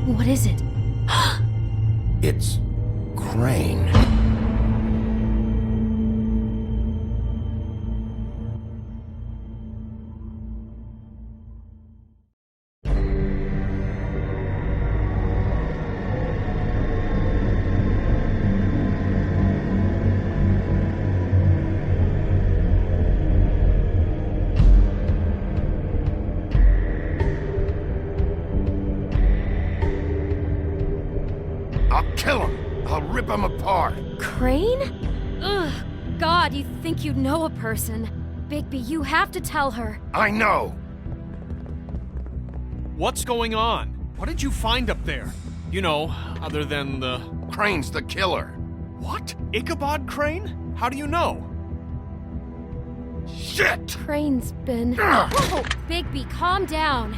What is it? It's Crane. I'll kill him. I'll rip him apart. Crane? Ugh, God, you think you know a person. Bigby, you have to tell her. I know. What's going on? What did you find up there? You know, other than the... Crane's the killer. What? Ichabod Crane? How do you know? Shit! Crane's been... Whoa! Bigby, calm down.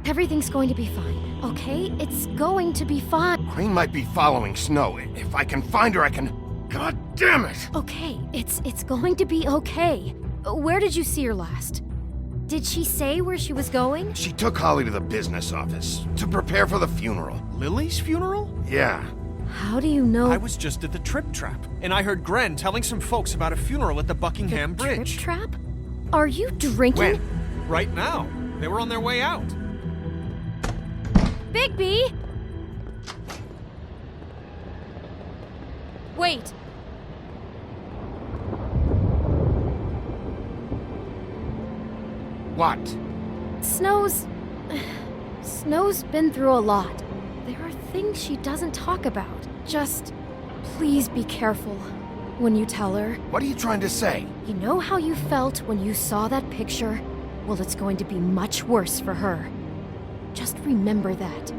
Everything's going to be fine, okay? It's going to be fine. Crane might be following Snow. If I can find her, I can... God damn it! Okay, it's going to be okay. Where did you see her last? Did she say where she was going? She took Holly to the business office to prepare for the funeral. Lily's funeral? Yeah. How do you know? I was just at the Trip Trap, and I heard Gren telling some folks about a funeral at the Buckingham the Bridge. Trip Trap? Are you drinking? When? Right now. They were on their way out. Bigby! Wait. What? Snow's been through a lot. There are things she doesn't talk about. Just please be careful when you tell her. What are you trying to say? You know how you felt when you saw that picture? Well, it's going to be much worse for her. Just remember that.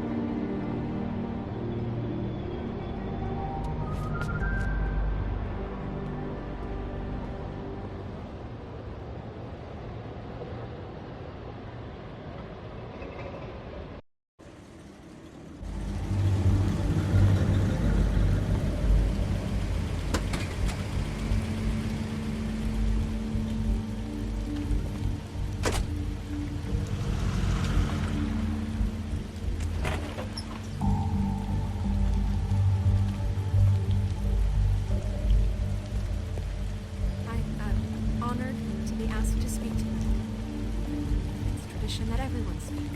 That everyone speak.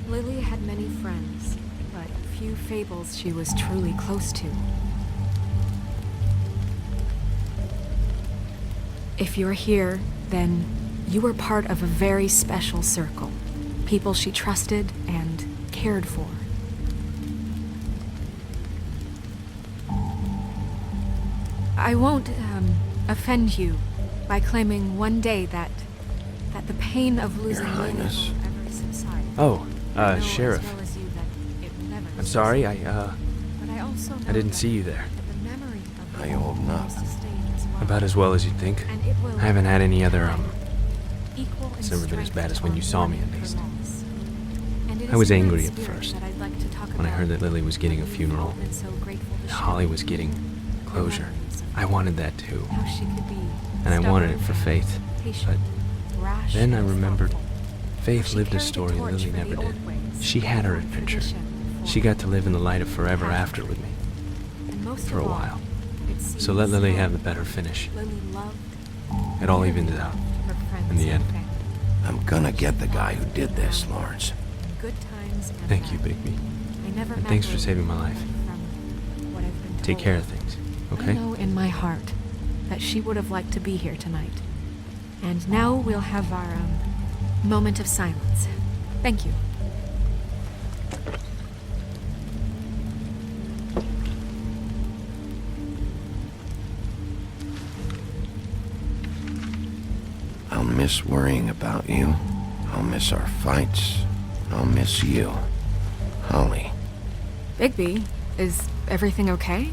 Lily had many friends, but few fables she was truly close to. If you're here, then you were part of a very special circle. People she trusted and cared for. I won't offend you by claiming one day that the pain of losing Your Lily will Highness. ever subside. Oh, I know Sheriff. as well as you that it will never I'm sorry, subside. But I also know I didn't that see you there. the memory of I Lily hope not. will sustain as well. About as well as you'd think. And it will I haven't had any other, equal in it's never been as strength bad as to when our you saw me, mourning at for least. loss. And it I was is in angry that at spirit first, that I'd like to talk when I about heard that Lily was getting a Lily funeral, Been so grateful to and share Holly was with you. getting Your closure. memories of I wanted that too. how she could be And I wanted stubborn it for and Faith. patient, rash Then I and remembered thoughtful. Faith She lived a carried the story torch Lily for never the did. old ways, She had her on adventure. tradition She before. got to live in the light of forever after with me, And most for a of all, while. it So let seems Lily that have the better finish. Lily loved It all dearly evens out. her friends in the and end. family. I'm gonna get the guy who did this, Lawrence. Good times and Thank you, bad. Bigby. I never And met thanks for Lily, saving my life. from what I've been Take told. care of things, I okay? know in my heart that she would have liked to be here tonight. And now we'll have our moment of silence. Thank you. I'll miss worrying about you. I'll miss our fights. I'll miss you. Holly. Bigby, is everything okay?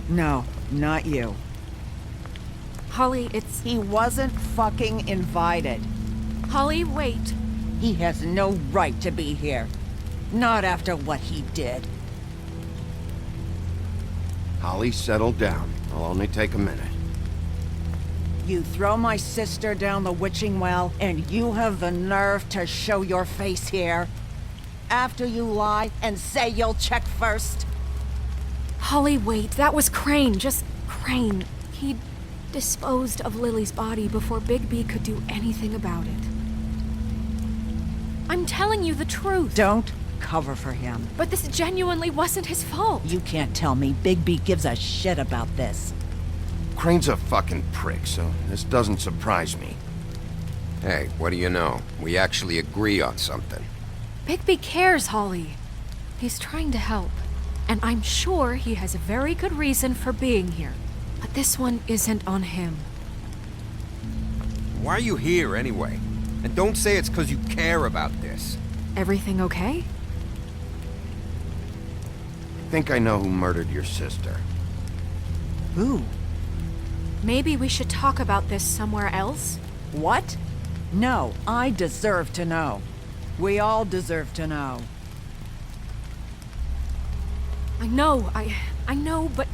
No, not you. Holly, it's... He wasn't fucking invited. Holly, wait. He has no right to be here. Not after what he did. Holly, settle down. I'll only take a minute. You throw my sister down the witching well, and you have the nerve to show your face here? after you lie and say you'll check first? Holly, wait. That was Crane. Just Crane. He disposed of Lily's body before Bigby could do anything about it. I'm telling you the truth. Don't cover for him. But this genuinely wasn't his fault. You can't tell me Bigby gives a shit about this. Crane's a fucking prick, so this doesn't surprise me. Hey, what do you know? We actually agree on something. Bigby cares, Holly. He's trying to help. And I'm sure he has a very good reason for being here. But this one isn't on him. Why are you here anyway? And don't say it's because you care about this. Everything okay? I think I know who murdered your sister. Who? Maybe we should talk about this somewhere else? What? No, I deserve to know. We all deserve to know. I know, but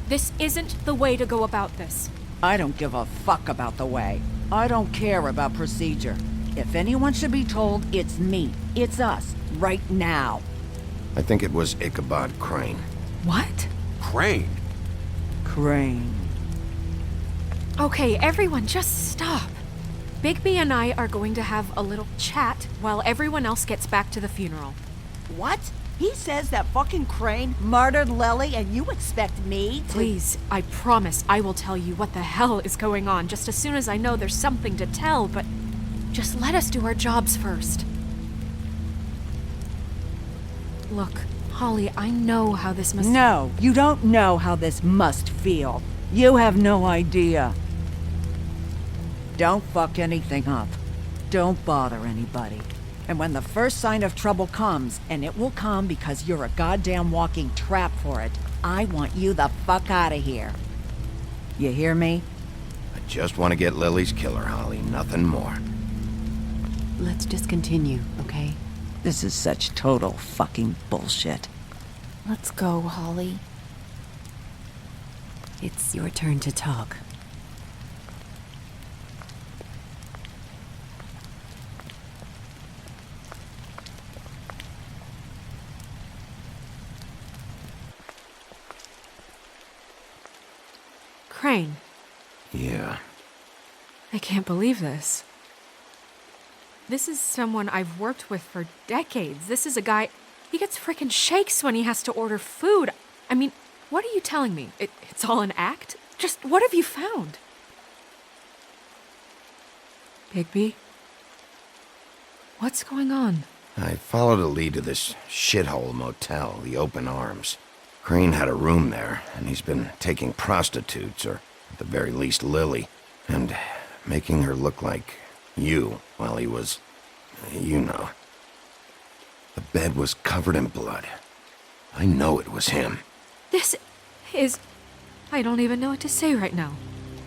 this isn't the way to go about this. I don't give a fuck about the way. I don't care about procedure. If anyone should be told, it's me. It's us. Right now. I think it was Ichabod Crane. What? Crane? Crane. Okay, everyone, just stop. Bigby and I are going to have a little chat while everyone else gets back to the funeral. What? He says that fucking Crane murdered Lily and you expect me to— Please, I promise I will tell you what the hell is going on just as soon as I know there's something to tell, but just let us do our jobs first. Look, Holly, I know how this must— No, you don't know how this must feel. You have no idea. Don't fuck anything up. Don't bother anybody. And when the first sign of trouble comes, and it will come because you're a goddamn walking trap for it, I want you the fuck out of here. You hear me? I just want to get Lily's killer, Holly, nothing more. Let's just continue, okay? This is such total fucking bullshit. Let's go, Holly. It's your turn to talk. Crane, Yeah. I can't believe this. This is someone I've worked with for decades. This is a guy, he gets frickin' shakes when he has to order food. I mean, what are you telling me? It's all an act? Just what have you found? Bigby? What's going on? I followed a lead to this shithole motel, the Open Arms. Crane had a room there, and he's been taking prostitutes, or at the very least Lily, and making her look like you while he was, you know. The bed was covered in blood. I know it was him. This is... I don't even know what to say right now.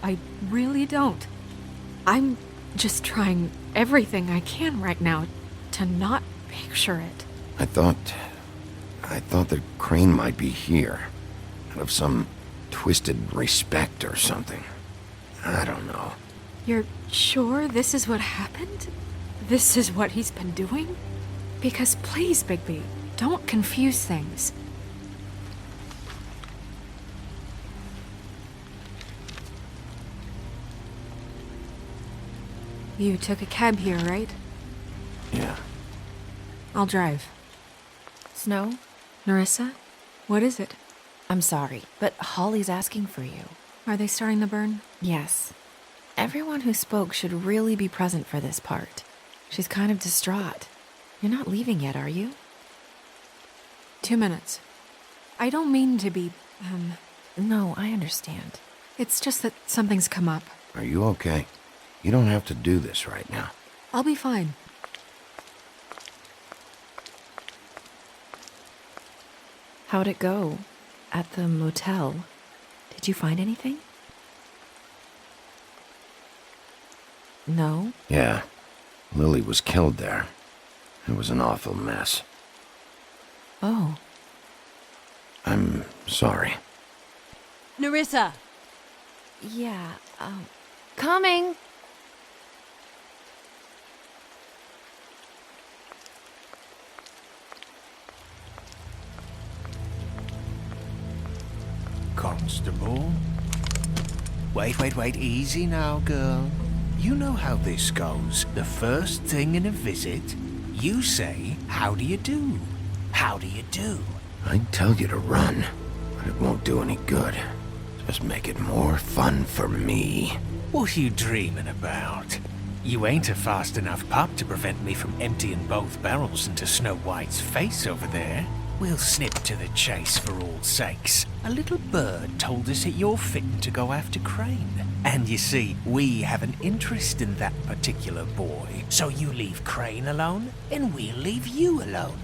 I really don't. I'm just trying everything I can right now to not picture it. I thought that Crane might be here, out of some twisted respect or something. I don't know. You're sure this is what happened? This is what he's been doing? Because please, Bigby, don't confuse things. You took a cab here, right? Yeah. I'll drive. Snow? Nerissa? What is it? I'm sorry, but Holly's asking for you. Are they starting the burn? Yes. Everyone who spoke should really be present for this part. She's kind of distraught. You're not leaving yet, are you? 2 minutes. I don't mean to be, No, I understand. It's just that something's come up. Are you okay? You don't have to do this right now. I'll be fine. How'd it go? At the motel? Did you find anything? No? Yeah. Lily was killed there. It was an awful mess. Oh. I'm sorry. Nerissa! Yeah, Coming! Constable. Wait, easy now, girl. You know how this goes. The first thing in a visit, you say, how do you do? How do you do? I'd tell you to run, but it won't do any good. Just make it more fun for me. What are you dreaming about? You ain't a fast enough pup to prevent me from emptying both barrels into Snow White's face over there. We'll snip to the chase for all sakes. A little bird told us that you're fitting to go after Crane. And you see, we have an interest in that particular boy. So you leave Crane alone, and we'll leave you alone.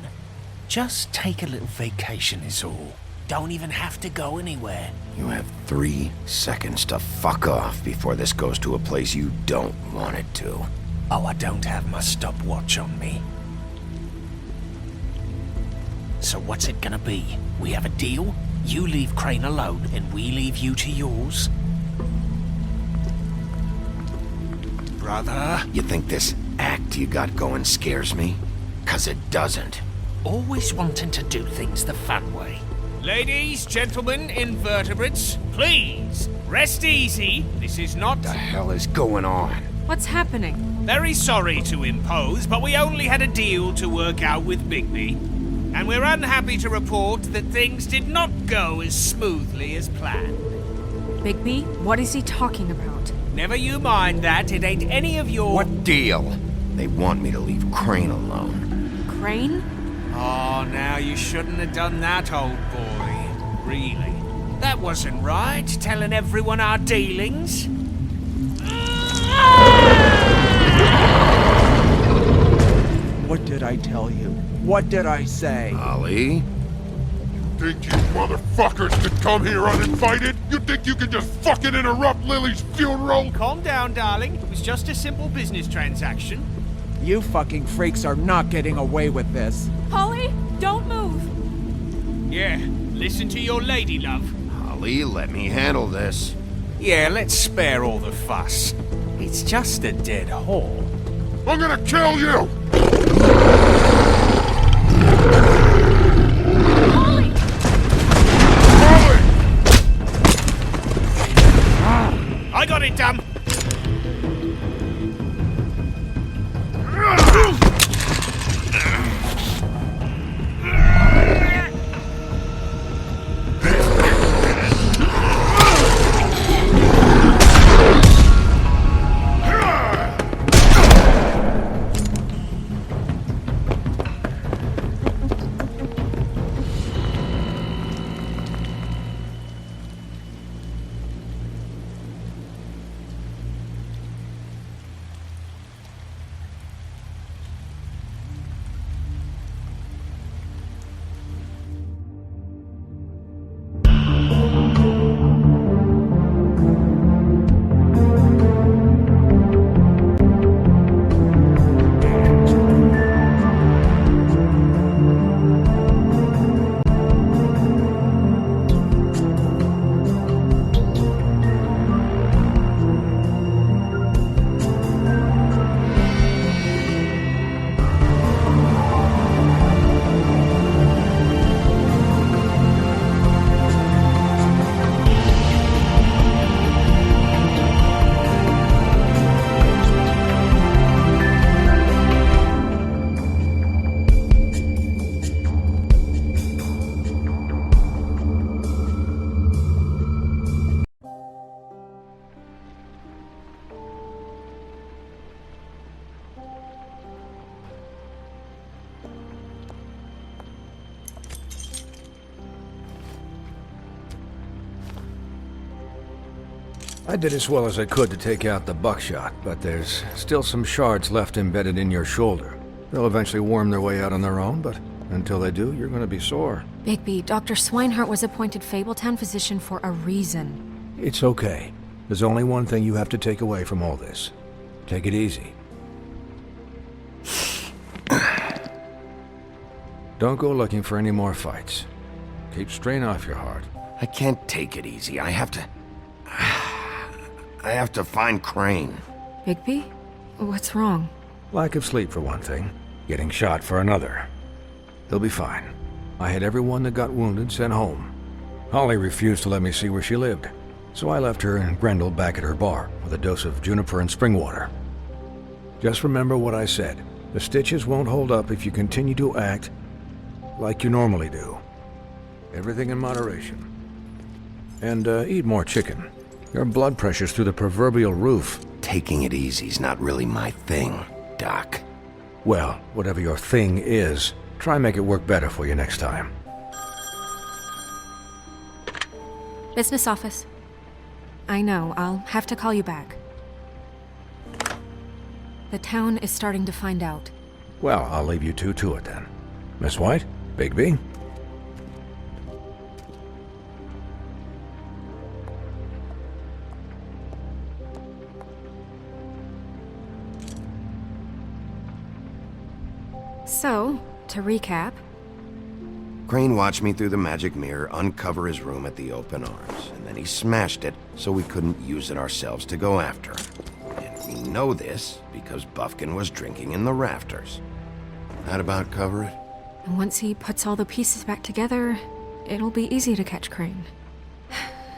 Just take a little vacation is all. Don't even have to go anywhere. You have 3 seconds to fuck off before this goes to a place you don't want it to. Oh, I don't have my stopwatch on me. So what's it gonna be? We have a deal? You leave Crane alone, and we leave you to yours? Brother? You think this act you got going scares me? 'Cause it doesn't. Always wanting to do things the fun way. Ladies, gentlemen, invertebrates, please, rest easy. This is not... What the hell is going on? What's happening? Very sorry to impose, but we only had a deal to work out with Bigby. And we're unhappy to report that things did not go as smoothly as planned. Bigby, what is he talking about? Never you mind that, it ain't any of your... What deal? They want me to leave Crane alone. Crane? Oh, now you shouldn't have done that, old boy. Really. That wasn't right, telling everyone our dealings. What did I tell you? What did I say? Ollie? Think you motherfuckers can come here uninvited? You think you can just fucking interrupt Lily's funeral? Calm down, darling. It was just a simple business transaction. You fucking freaks are not getting away with this. Holly, don't move. Yeah, listen to your lady, love. Ollie, let me handle this. Yeah, let's spare all the fuss. It's just a dead hole. I'm gonna kill you! Holly! I got it, damn. I did as well as I could to take out the buckshot, but there's still some shards left embedded in your shoulder. They'll eventually worm their way out on their own, but until they do, you're gonna be sore. Bigby, Dr. Swinehart was appointed Fabletown physician for a reason. It's okay. There's only one thing you have to take away from all this. Take it easy. Don't go looking for any more fights. Keep strain off your heart. I can't take it easy. I have to find Crane. Bigby? What's wrong? Lack of sleep for one thing. Getting shot for another. He'll be fine. I had everyone that got wounded sent home. Holly refused to let me see where she lived, so I left her and Grendel back at her bar with a dose of juniper and spring water. Just remember what I said. The stitches won't hold up if you continue to act like you normally do. Everything in moderation. And eat more chicken. Your blood pressure's through the proverbial roof. Taking it easy's not really my thing, Doc. Well, whatever your thing is, try and make it work better for you next time. Business office. I know, I'll have to call you back. The town is starting to find out. Well, I'll leave you two to it then. Miss White? Bigby? So, to recap, Crane watched me through the magic mirror uncover his room at the open arms, and then he smashed it so we couldn't use it ourselves to go after him. And we know this because Buffkin was drinking in the rafters. That about cover it? and once he puts all the pieces back together, it'll be easy to catch Crane.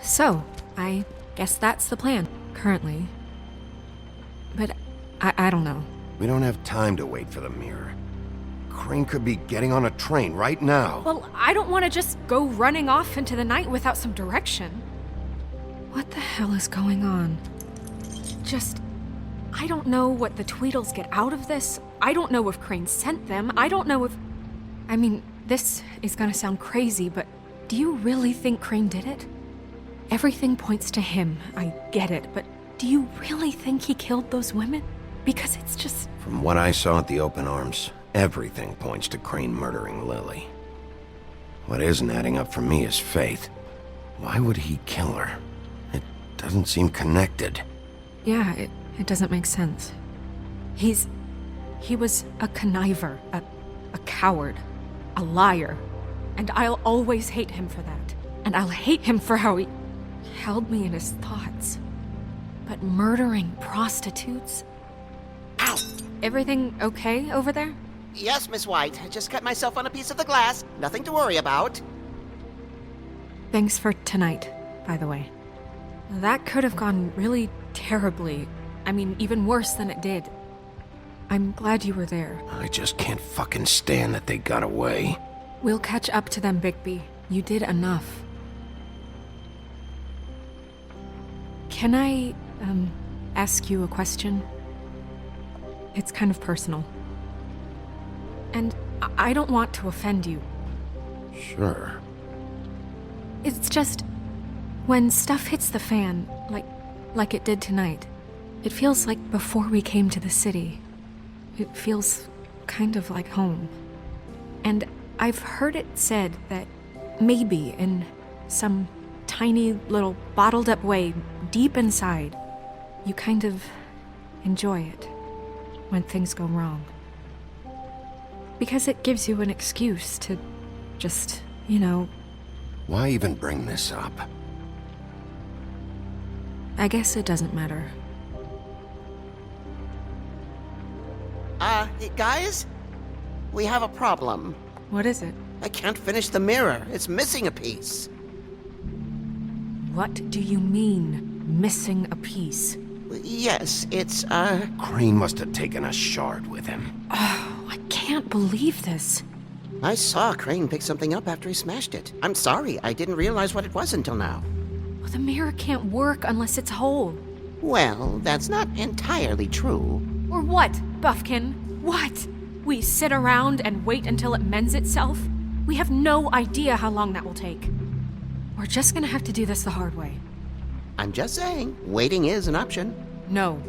So, I guess that's the plan, currently. But I don't know. We don't have time to wait for the mirror. Crane could be getting on a train right now. Well, I don't want to just go running off into the night without some direction. What the hell is going on? I don't know what the Tweedles get out of this. I don't know if Crane sent them. I don't know if... I mean, this is gonna sound crazy, but do you really think Crane did it? Everything points to him, I get it, but do you really think he killed those women? Because it's just... From what I saw at the open arms, everything points to Crane murdering Lily. What isn't adding up for me is Faith. Why would he kill her? It doesn't seem connected. Yeah, it doesn't make sense. He was a conniver, a coward, a liar. And I'll always hate him for that. And I'll hate him for how he held me in his thoughts. But murdering prostitutes? Ow! Everything okay over there? Yes, Miss White. I just cut myself on a piece of the glass. Nothing to worry about. Thanks for tonight, by the way. That could have gone really terribly. I mean, even worse than it did. I'm glad you were there. I just can't fucking stand that they got away. We'll catch up to them, Bigby. You did enough. Can I, ask you a question? It's kind of personal. And I don't want to offend you. Sure. It's just... when stuff hits the fan, like it did tonight, it feels like before we came to the city. It feels kind of like home. And I've heard it said that maybe in some tiny little bottled up way deep inside, you kind of enjoy it when things go wrong. Because it gives you an excuse to just, Why even bring this up? I guess it doesn't matter. Guys? We have a problem. What is it? I can't finish the mirror. It's missing a piece. What do you mean, missing a piece? Yes, it's, Crane must have taken a shard with him. Oh, I can't believe this. I saw Crane pick something up after he smashed it. I'm sorry, I didn't realize what it was until now. Well, the mirror can't work unless it's whole. Well, that's not entirely true. Or what, Buffkin? What? We sit around and wait until it mends itself? We have no idea how long that will take. We're just gonna have to do this the hard way. I'm just saying, waiting is an option. No.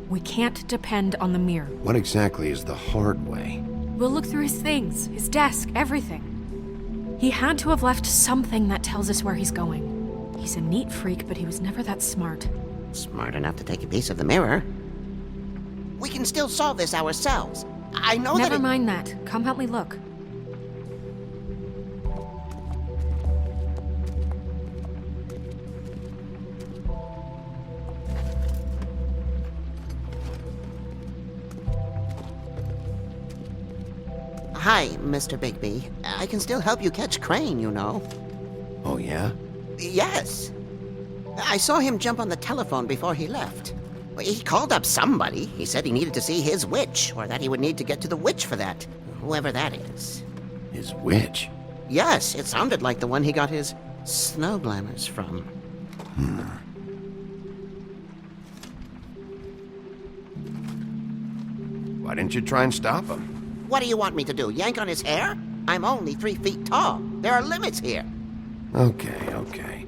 We can't depend on the mirror. What exactly is the hard way? We'll look through his things, his desk, everything. He had to have left something that tells us where he's going. He's a neat freak, but he was never that smart. Smart enough to take a piece of the mirror. We can still solve this ourselves. I know Never mind that. Come help me look. Hi, Mr. Bigby. I can still help you catch Crane, you know. Oh, yeah? Yes. I saw him jump on the telephone before he left. He called up somebody. He said he needed to see his witch, or that he would need to get to the witch for that. Whoever that is. His witch? Yes, it sounded like the one he got his snow glamours from. Why didn't you try and stop him? What do you want me to do, yank on his hair? I'm only 3 feet tall. There are limits here. Okay.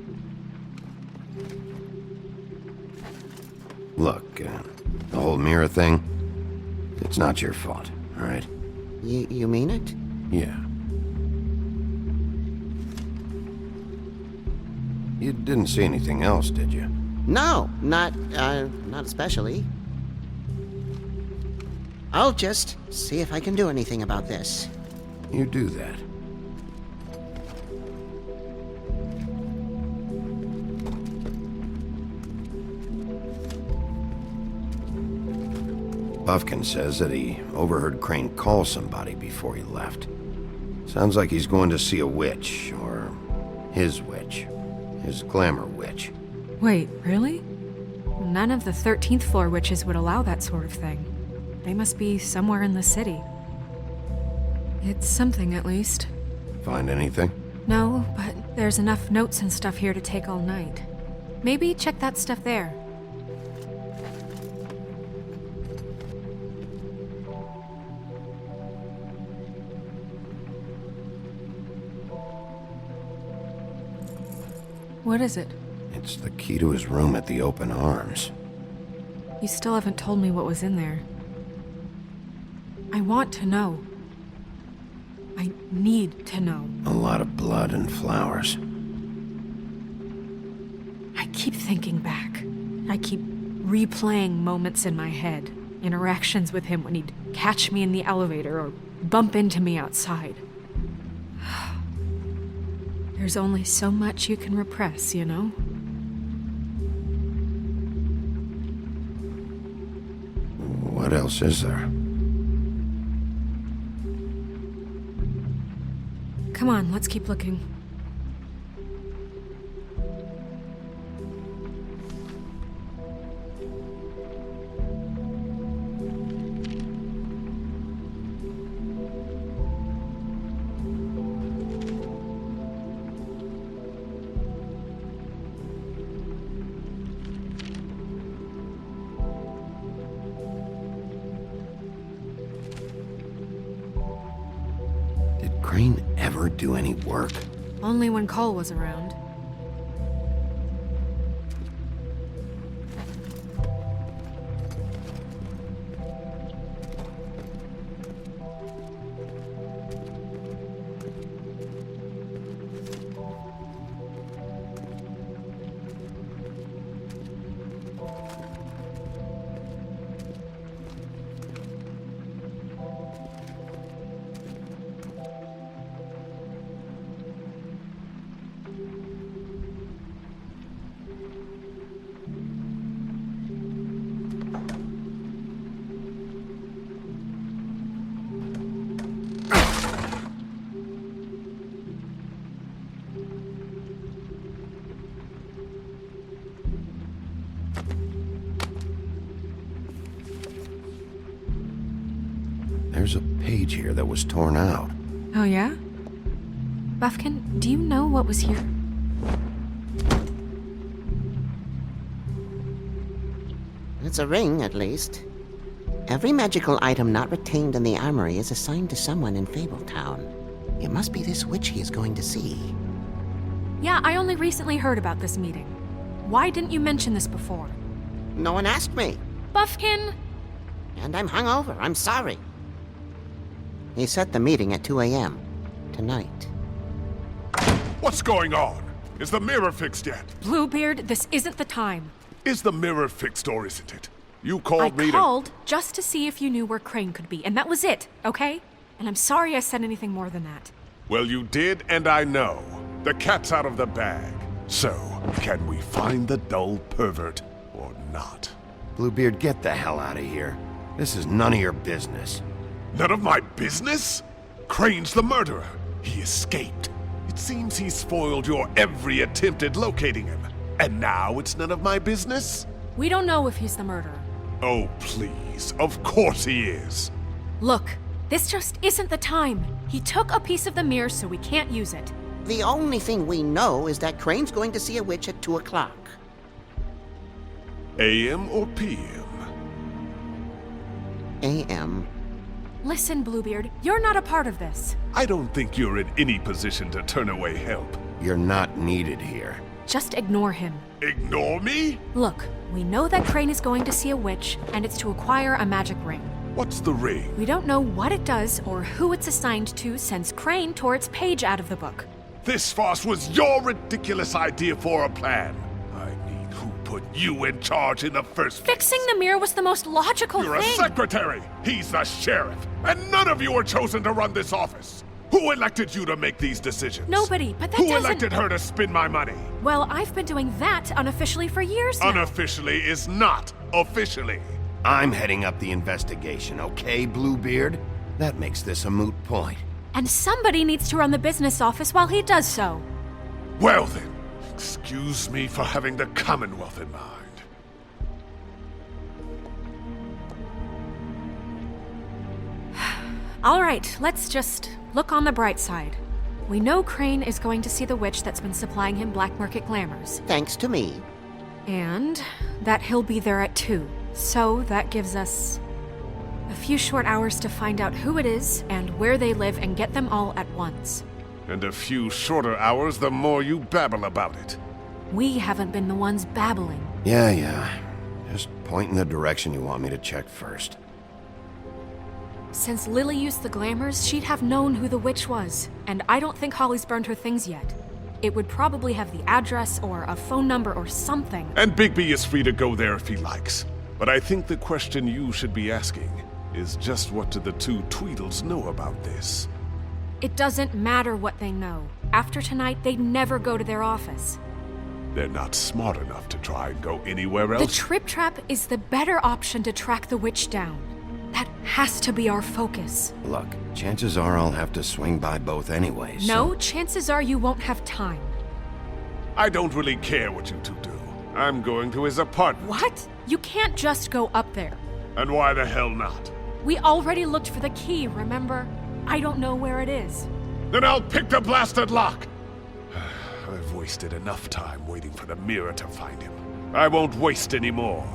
Look, the whole mirror thing, it's not your fault, all right? You mean it? Yeah. You didn't see anything else, did you? No, not especially. I'll just see if I can do anything about this. You do that. Buffkin says that he overheard Crane call somebody before he left. Sounds like he's going to see a witch, or his witch. His glamour witch. Wait, really? None of the 13th floor witches would allow that sort of thing. They must be somewhere in the city. It's something, at least. Find anything? No, but there's enough notes and stuff here to take all night. Maybe check that stuff there. What is it? It's the key to his room at the Open Arms. You still haven't told me what was in there. I want to know. I need to know. A lot of blood and flowers. I keep thinking back. I keep replaying moments in my head. Interactions with him when he'd catch me in the elevator or bump into me outside. There's only so much you can repress, you know? What else is there? Come on, let's keep looking. Crane ever do any work? Only when Cole was around. There's a page here that was torn out. Oh, yeah? Buffkin, do you know what was here? It's a ring, at least. Every magical item not retained in the armory is assigned to someone in Fabletown. It must be this witch he is going to see. Yeah, I only recently heard about this meeting. Why didn't you mention this before? No one asked me. Buffkin! And I'm hungover. I'm sorry. He set the meeting at 2 a.m. tonight. What's going on? Is the mirror fixed yet? Bluebeard, this isn't the time. Is the mirror fixed or isn't it? You called me I called just to see if you knew where Crane could be, and that was it, okay? And I'm sorry I said anything more than that. Well, you did, and I know. The cat's out of the bag. So, can we find the dull pervert or not? Bluebeard, get the hell out of here. This is none of your business. None of my business? Crane's the murderer. He escaped. It's Seems he spoiled your every attempt at locating him. And now it's none of my business? We don't know if he's the murderer. Oh, please. Of course he is. Look, this just isn't the time. He took a piece of the mirror, so we can't use it. The only thing we know is that Crane's going to see a witch at 2 o'clock. AM or PM? AM. Listen, Bluebeard, you're not a part of this. I don't think you're in any position to turn away help. You're not needed here. Just ignore him. Ignore me? Look, we know that Crane is going to see a witch, and it's to acquire a magic ring. What's the ring? We don't know what it does or who it's assigned to since Crane tore its page out of the book. This farce was your ridiculous idea for a plan. I mean, who put you in charge in the first place? Fixing the mirror was the most logical You're thing. a secretary! He's the sheriff! And none of you were chosen to run this office! Who elected you to make these decisions? Nobody, but that Who doesn't... elected her to spend my money? Well, I've been doing that unofficially for years now. Unofficially is not officially. I'm heading up the investigation, okay, Bluebeard? That makes this a moot point. And somebody needs to run the business office while he does so. Well then, excuse me for having the Commonwealth in mind. All right, let's just look on the bright side. We know Crane is going to see the witch that's been supplying him black market glamours. Thanks to me. And that he'll be there at 2. So that gives us a few short hours to find out who it is and where they live and get them all at once. And a few shorter hours the more you babble about it. We haven't been the ones babbling. Yeah. Just point in the direction you want me to check first. Since Lily used the glamours, she'd have known who the witch was. And I don't think Holly's burned her things yet. It would probably have the address or a phone number or something. And Bigby is free to go there if he likes. But I think the question you should be asking is just what do the two Tweedles know about this? It doesn't matter what they know. After tonight, they'd never go to their office. They're not smart enough to try and go anywhere else. The Trip Trap is the better option to track the witch down. That has to be our focus. Look, chances are I'll have to swing by both anyways. No, chances are you won't have time. I don't really care what you two do. I'm going to his apartment. What? You can't just go up there. And why the hell not? We already looked for the key, remember? I don't know where it is. Then I'll pick the blasted lock! I've wasted enough time waiting for the mirror to find him. I won't waste any more.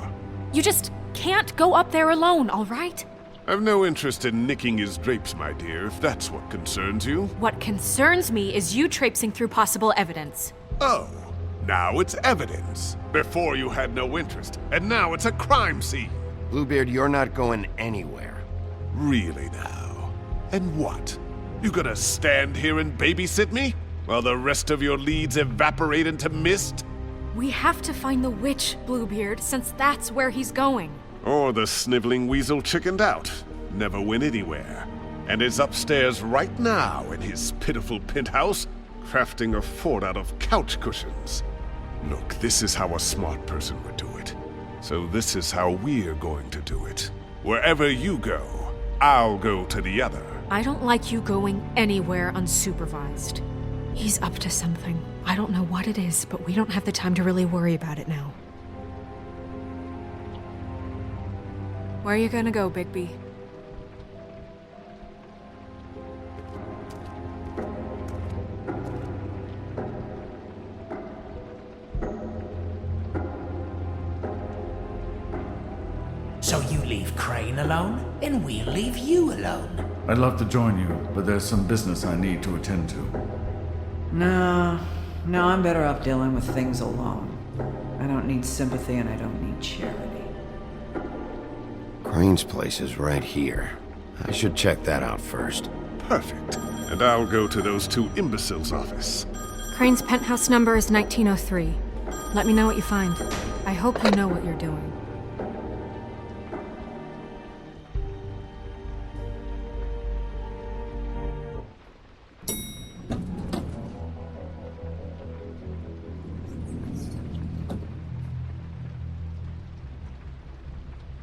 You just can't go up there alone, all right? I've no interest in nicking his drapes, my dear, if that's what concerns you. What concerns me is you traipsing through possible evidence. Oh, now it's evidence. Before you had no interest, and now it's a crime scene. Bluebeard, you're not going anywhere. Really now? And what? You gonna stand here and babysit me? While the rest of your leads evaporate into mist? We have to find the witch, Bluebeard, since that's where he's going. Or the sniveling weasel chickened out, never went anywhere, and is upstairs right now in his pitiful penthouse, crafting a fort out of couch cushions. Look, this is how a smart person would do it. So this is how we're going to do it. Wherever you go, I'll go to the other. I don't like you going anywhere unsupervised. He's up to something. I don't know what it is, but we don't have the time to really worry about it now. Where are you gonna go, Bigby? So you leave Crane alone, and we'll leave you alone. I'd love to join you, but there's some business I need to attend to. No, I'm better off dealing with things alone. I don't need sympathy and I don't need charity. Crane's place is right here. I should check that out first. Perfect. And I'll go to those two imbeciles' office. Crane's penthouse number is 1903. Let me know what you find. I hope you know what you're doing.